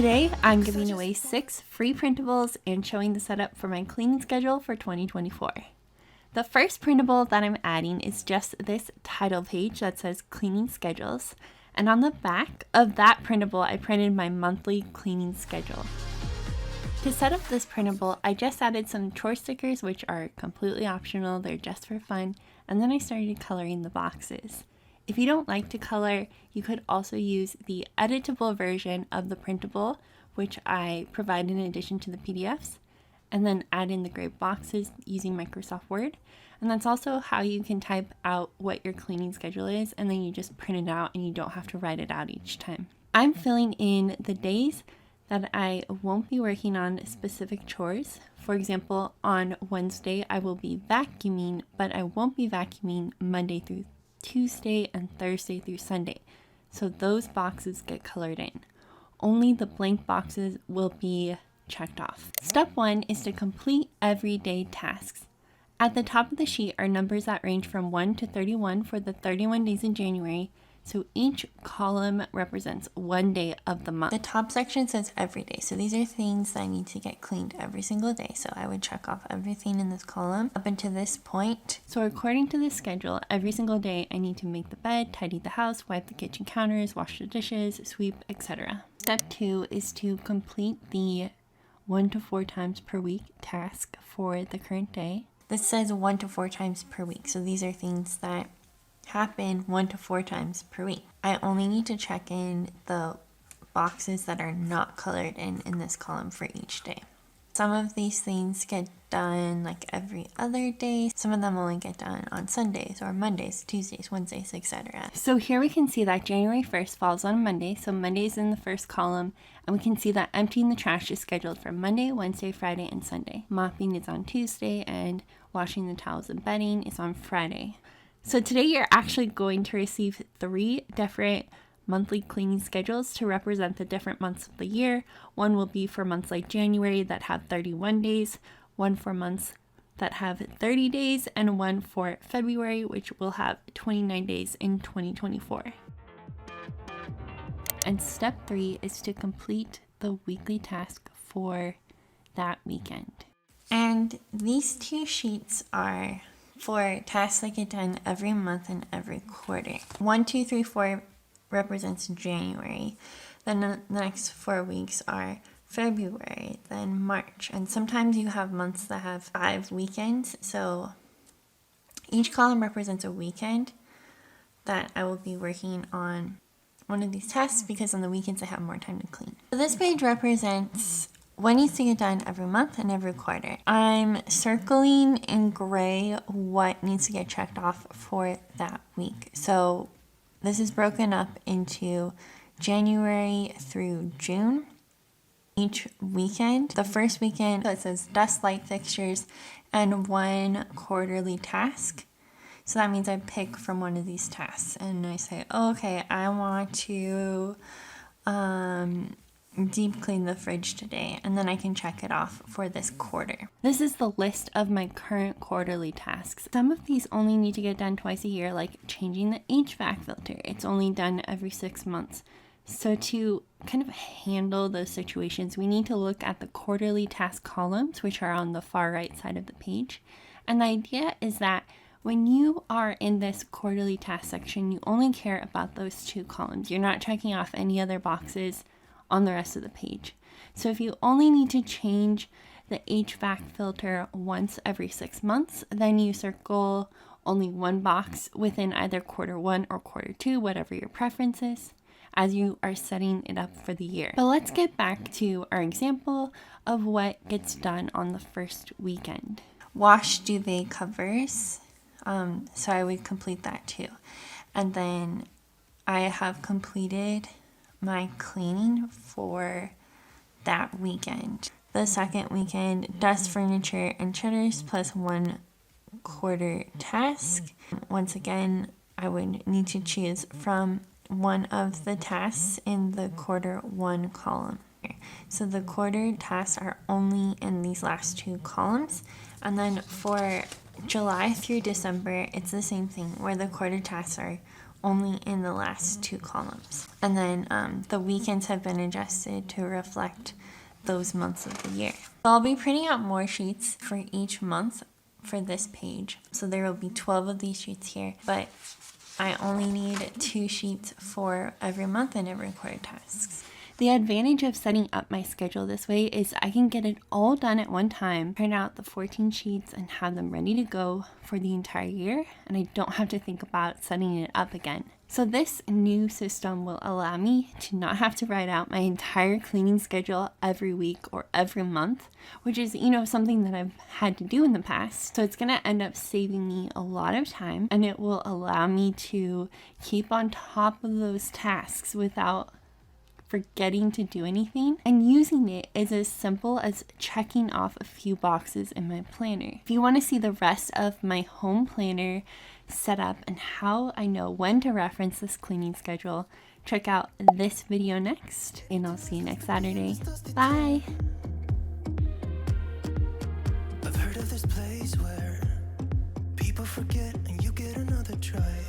Today, I'm giving away 6 free printables and showing the setup for my cleaning schedule for 2024. The first printable that I'm adding is just this title page that says cleaning schedules. And on the back of that printable, I printed my monthly cleaning schedule. To set up this printable, I just added some chore stickers, which are completely optional, they're just for fun, and then I started coloring the boxes. If you don't like to color, you could also use the editable version of the printable, which I provide in addition to the PDFs, and then add in the gray boxes using Microsoft Word. And that's also how you can type out what your cleaning schedule is, and then you just print it out and you don't have to write it out each time. I'm filling in the days that I won't be working on specific chores. For example, on Wednesday I will be vacuuming, but I won't be vacuuming Monday through Tuesday and Thursday through Sunday. So those boxes get colored in. Only the blank boxes will be checked off. Step 1 is to complete everyday tasks. At the top of the sheet are numbers that range from 1 to 31 for the 31 days in January. So each column represents one day of the month. The top section says every day. So these are things that need to get cleaned every single day. So I would check off everything in this column up until this point. So according to this schedule, every single day I need to make the bed, tidy the house, wipe the kitchen counters, wash the dishes, sweep, etc. Step 2 is to complete the 1 to 4 times per week task for the current day. This says 1 to 4 times per week. So these are things that happen 1 to 4 times per week. I only need to check in the boxes that are not colored in this column for each day. Some of these things get done like every other day. Some of them only get done on Sundays or Mondays, Tuesdays, Wednesdays, etc. So here we can see that January 1st falls on Monday. So Monday is in the first column, and we can see that emptying the trash is scheduled for Monday, Wednesday, Friday, and Sunday. Mopping is on Tuesday, and washing the towels and bedding is on Friday. So today you're actually going to receive 3 different monthly cleaning schedules to represent the different months of the year. One will be for months like January that have 31 days, one for months that have 30 days, and one for February, which will have 29 days in 2024. And step 3 is to complete the weekly task for that weekend. And these 2 sheets are for tasks that get done every month and every quarter. 1, 2, 3, 4 represents January. Then the next 4 weeks are February, then March. And sometimes you have months that have 5 weekends. So each column represents a weekend that I will be working on one of these tasks, because on the weekends I have more time to clean. So this page represents what needs to get done every month and every quarter. I'm circling in gray what needs to get checked off for that week. So this is broken up into January through June. Each weekend, the first weekend, it says dust, light fixtures, and 1 quarterly task. So that means I pick from one of these tasks and I say, oh, okay, I want to deep clean the fridge today, and then I can check it off for this quarter. This is the list of my current quarterly tasks. Some of these only need to get done twice a year, like changing the HVAC filter. It's only done every 6 months. So to kind of handle those situations, we need to look at the quarterly task columns, which are on the far right side of the page. And the idea is that when you are in this quarterly task section, you only care about those 2 columns. You're not checking off any other boxes on the rest of the page. So if you only need to change the HVAC filter once every 6 months, then you circle only 1 box within either quarter 1 or quarter 2, whatever your preference is, as you are setting it up for the year. But let's get back to our example of what gets done on the first weekend. Wash duvet covers. So I would complete that too. And then I have completed my cleaning for that weekend. The second weekend, dust, furniture, and chitters plus 1 quarter task. Once again, I would need to choose from one of the tasks in the quarter 1 column. So the quarter tasks are only in these last 2 columns. And then for July through December, it's the same thing, where the quarter tasks are only in the last 2 columns. And then the weekends have been adjusted to reflect those months of the year. So I'll be printing out more sheets for each month for this page. So there will be 12 of these sheets here, but I only need 2 sheets for every month and every quarter tasks. The advantage of setting up my schedule this way is I can get it all done at one time, print out the 14 sheets and have them ready to go for the entire year, and I don't have to think about setting it up again. So this new system will allow me to not have to write out my entire cleaning schedule every week or every month, which is, something that I've had to do in the past. So it's going to end up saving me a lot of time, and it will allow me to keep on top of those tasks without forgetting to do anything, and using it is as simple as checking off a few boxes in my planner. If you want to see the rest of my home planner setup and how I know when to reference this cleaning schedule, check out this video next, and I'll see you next Saturday. Bye! I've heard of this place where people forget and you get another try.